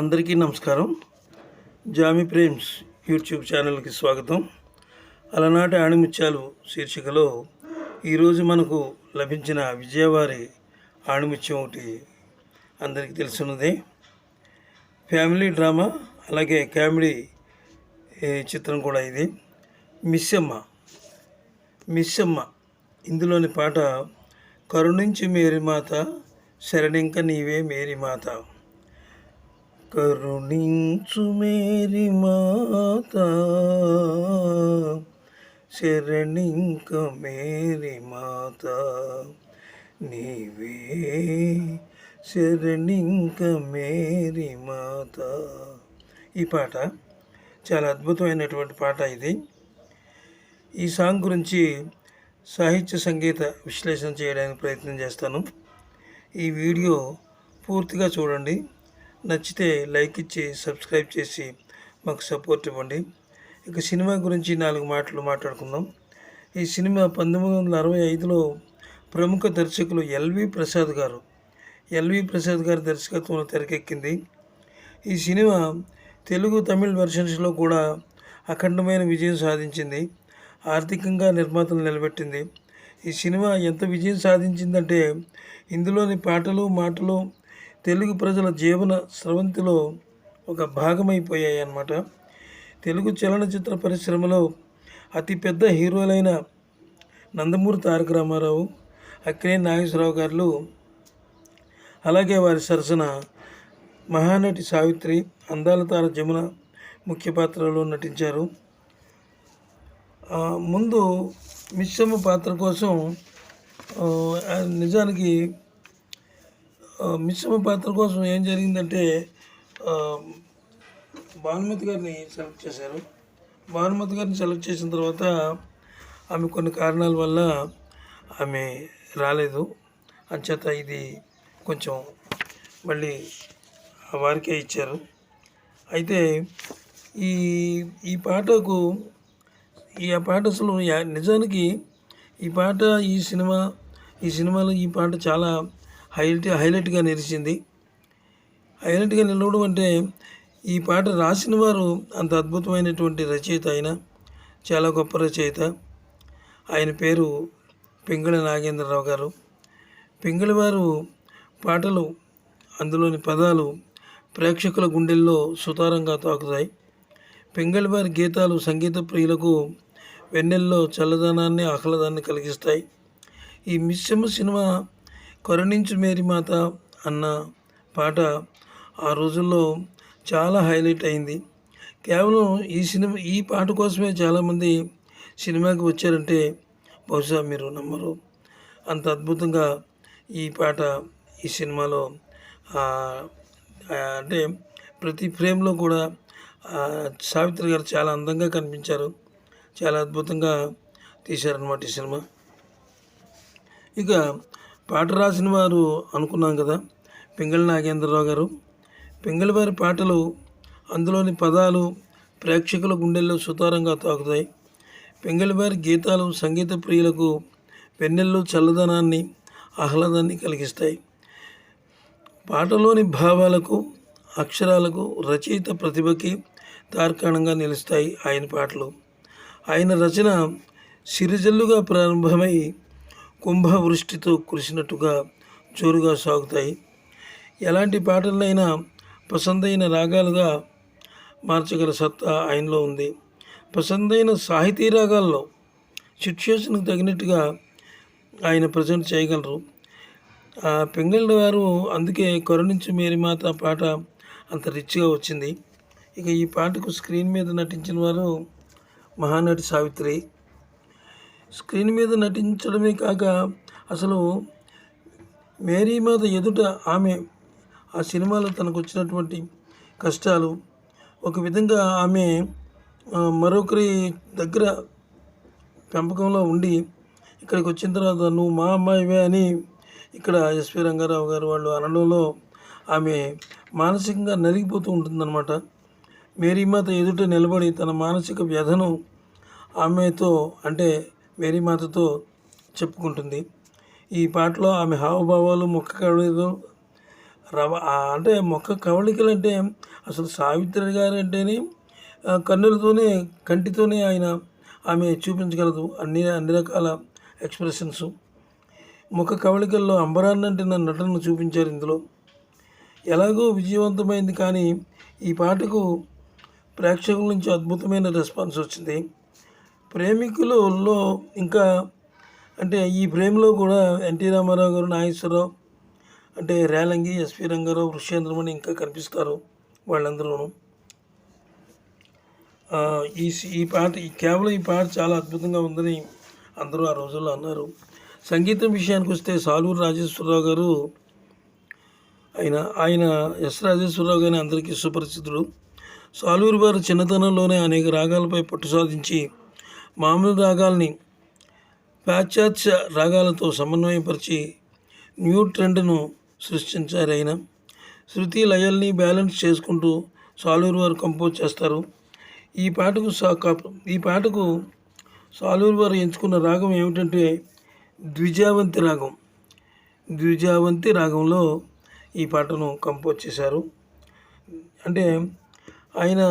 అందరికీ నమస్కారం. జామి ప్రేమ్స్ యూట్యూబ్ ఛానల్కి స్వాగతం. అలనాటి ఆణిముత్యాలు శీర్షికలో ఈరోజు మనకు లభించిన విజయవారి ఆణిముత్యం ఒకటి అందరికీ తెలుసున్నదే. ఫ్యామిలీ డ్రామా అలాగే కామెడీ చిత్రం కూడా ఇది. మిస్సమ్మ ఇందులోని పాట కరుణించి మేరీ మాత శరణింక నీవే మేరీ మాత. కరుణించు మేరీ మాత శరణింక మేరీ మాత నీవే శరణింక మేరీ మాత. ఈ పాట చాలా అద్భుతమైనటువంటి పాట. ఇది ఈ సాంగ్ గురించి సాహిత్య సంగీత విశ్లేషణ చేయడానికి ప్రయత్నం చేస్తాను. ఈ వీడియో పూర్తిగా చూడండి. నచ్చితే లైక్ ఇచ్చి సబ్స్క్రైబ్ చేసి మాకు సపోర్ట్ ఇవ్వండి. ఇక సినిమా గురించి 4 మాటలు మాట్లాడుకుందాం. ఈ సినిమా 1965లో ప్రముఖ దర్శకులు ఎల్వి ప్రసాద్ గారు దర్శకత్వంలో తెరకెక్కింది. ఈ సినిమా తెలుగు తమిళ్ వెర్షన్స్లో కూడా అఖండమైన విజయం సాధించింది. ఆర్థికంగా నిర్మాతలు నిలబెట్టింది. ఈ సినిమా ఎంత విజయం సాధించిందంటే ఇందులోని పాటలు మాటలు తెలుగు ప్రజల జీవన స్రవంతిలో ఒక భాగమైపోయాయి అన్నమాట. తెలుగు చలనచిత్ర పరిశ్రమలో అతిపెద్ద హీరోలైన నందమూరి తారక రామారావు, అక్కినేని నాగేశ్వరరావు గారు, అలాగే వారి సరసన మహానటి సావిత్రి, అందాల తార జమున ముఖ్య పాత్రలో నటించారు. ముందు మిస్సమ్మ పాత్ర కోసం నిజానికి మిస్సమ్మ పాత్ర కోసం ఏం జరిగిందంటే భానుమతి గారిని సెలెక్ట్ చేశారు. భానుమతి గారిని సెలెక్ట్ చేసిన తర్వాత ఆమె కొన్ని కారణాల వల్ల ఆమె రాలేదు. అంచేత ఇది కొంచెం మళ్ళీ వారికే ఇచ్చారు. అయితే ఈ పాటకు ఆ పాట అసలు నిజానికి ఈ పాట ఈ సినిమాలో ఈ పాట చాలా హైలైట్గా నిలిచింది. హైలైట్గా నిలవడం అంటే ఈ పాట రాసిన వారు అంత అద్భుతమైనటువంటి రచయిత. ఆయన చాలా గొప్ప రచయిత. ఆయన పేరు పింగళి నాగేంద్రరావు గారు. పింగళి వారు పాటలు, అందులోని పదాలు ప్రేక్షకుల గుండెల్లో సుతారంగా తాకుతాయి. పింగళి వారి గీతాలు సంగీత ప్రియులకు వెన్నెల్లో చల్లదనాన్ని, ఆహ్లాదాన్ని కలిగిస్తాయి. ఈ మిస్సమ్మ సినిమా కరుణించు మేరీ మాత అన్న పాట ఆ రోజుల్లో చాలా హైలైట్ అయింది. కేవలం ఈ పాట కోసమే చాలామంది సినిమాకి వచ్చారంటే బహుశా మీరు నమ్మరు. అంత అద్భుతంగా ఈ పాట ఈ సినిమాలో అంటే ప్రతి ఫ్రేమ్లో కూడా సావిత్రి గారు చాలా అందంగా కనిపించారు. చాలా అద్భుతంగా తీశారనమాట ఈ సినిమా. ఇక పాట రాసిన వారు అనుకున్నాం కదా, పింగళి నాగేంద్రరావు గారు. పింగళి వారి పాటలు, అందులోని పదాలు ప్రేక్షకుల గుండెల్లో సుతారంగా తాకుతాయి. పింగళి వారి గీతాలు సంగీత ప్రియులకు వెన్నెల్లో చల్లదనాన్ని, ఆహ్లాదాన్ని కలిగిస్తాయి. పాటలోని భావాలకు, అక్షరాలకు, రచయిత ప్రతిభకి తార్కాణంగా నిలుస్తాయి ఆయన పాటలు. ఆయన రచన సిరిజల్లుగా ప్రారంభమై కుంభవృష్టితో కురిసినట్టుగా జోరుగా సాగుతాయి. ఎలాంటి పాటలైనా పసందైన రాగాలుగా మార్చగల సత్తా ఆయనలో ఉంది. పసందైన సాహితీ రాగాల్లో సిచ్యుయేషన్కి తగినట్టుగా ఆయన ప్రజెంట్ చేయగలరు. పింగళి వారు అందుకే కరుణించు మేరీ మాత పాట అంత రిచ్గా వచ్చింది. ఇక ఈ పాటకు స్క్రీన్ మీద నటించిన వారు మహానటి సావిత్రి. స్క్రీన్ మీద నటించడమే కాక అసలు మేరీ మాత ఎదుట ఆమె ఆ సినిమాలో తనకు వచ్చినటువంటి కష్టాలు, ఒక విధంగా ఆమె మరొకరి దగ్గర పెంపకంలో ఉండి ఇక్కడికి వచ్చిన తర్వాత నువ్వు మా అమ్మాయివే అని ఇక్కడ ఎస్వి రంగారావు గారు వాళ్ళు అనడంలో ఆమె మానసికంగా నలిగిపోతూ ఉంటుందన్నమాట. మేరీమాత ఎదుట నిలబడి తన మానసిక వ్యధను ఆమెతో అంటే మేరీమాతతో చెప్పుకుంటుంది. ఈ పాటలో ఆమె హావభావాలు, ముఖ కవళికలు, అంటే ముఖ కవళికలు అంటే అసలు సావిత్రి గారు అంటేనే కన్నులతోనే కంటితోనే ఆమె చూపించగలదు అన్ని రకాల ఎక్స్ప్రెషన్స్. ముఖ కవళికల్లో అంబరాన్నంటిన నటనను చూపించారు ఇందులో. ఎలాగో విజయవంతమైంది, కానీ ఈ పాటకు ప్రేక్షకుల నుంచి అద్భుతమైన రెస్పాన్స్ వచ్చింది. ప్రేమికులలో ఇంకా అంటే ఈ ప్రేమలో కూడా ఎన్టీ రామారావు గారు, నాగేశ్వరరావు, అంటే రేలంగి, ఎస్పి రంగారావు, వృషేంద్రమణి ఇంకా కనిపిస్తారు వాళ్ళందరూను. ఈ పాట కేవలం ఈ పాట చాలా అద్భుతంగా ఉందని అందరూ ఆ రోజుల్లో అన్నారు. సంగీతం విషయానికి వస్తే సాలూరు రాజేశ్వరరావు గారు, ఆయన ఎస్ రాజేశ్వరరావు గారిని అందరికీ సుపరిచితుడు. సాలూరు వారు చిన్నతనంలోనే అనేక రాగాలపై పట్టు సాధించి మామూలు రాగాల్ని పాశ్చాత్య రాగాలతో సమన్వయపరిచి న్యూ ట్రెండ్ను సృష్టించారు. శృతి లయల్ని బ్యాలెన్స్ చేసుకుంటూ సాలూరు వారు కంపోజ్ చేస్తారు. ఈ పాటకు సాలూరు వారు ఎంచుకున్న రాగం ఏమిటంటే ద్విజావంతి రాగం. ద్విజావంతి రాగంలో ఈ పాటను కంపోజ్ చేశారు. అంటే ఆయన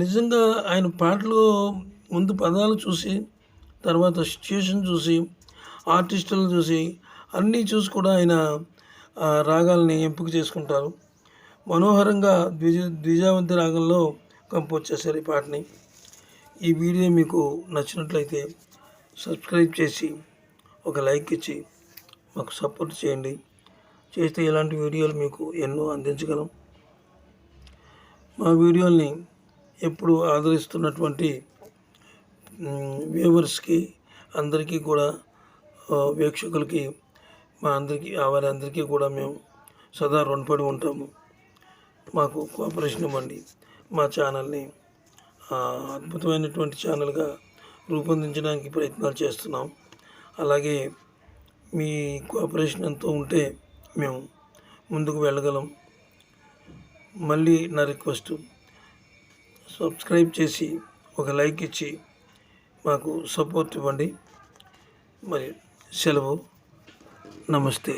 నిజంగా ఆయన పాటలో ముందు పదాలు చూసి, తర్వాత సిచ్యుయేషన్ చూసి, ఆర్టిస్టులను చూసి, అన్నీ చూసి కూడా ఆయన రాగాల్ని ఎంపిక చేసుకుంటారు. మనోహరంగా ద్విజావంతి రాగంలో కంపోజ్ చేశారు ఈ పాటని. ఈ వీడియో మీకు నచ్చినట్లయితే సబ్స్క్రైబ్ చేసి ఒక లైక్ ఇచ్చి మాకు సపోర్ట్ చేయండి. చేస్తే ఇలాంటి వీడియోలు మీకు ఎన్నో అందించగలం. మా వీడియోల్ని ఎప్పుడు ఆదరిస్తున్నటువంటి వ్యూవర్స్కి అందరికీ కూడా, వీక్షకులకి, వారందరికీ కూడా మేము సదా రుణపడి ఉంటాము. మాకు కోఆపరేషన్ ఇవ్వండి. మా ఛానల్ని అద్భుతమైనటువంటి ఛానల్గా రూపొందించడానికి ప్రయత్నాలు చేస్తున్నాం. అలాగే మీ కోఆపరేషన్ ఎంతో ఉంటే మేము ముందుకు వెళ్ళగలం. మళ్ళీ నా రిక్వెస్ట్, సబ్స్క్రైబ్ చేసి ఒక లైక్ ఇచ్చి మాకు సపోర్ట్ ఇవ్వండి. మరి సెలవు. నమస్తే.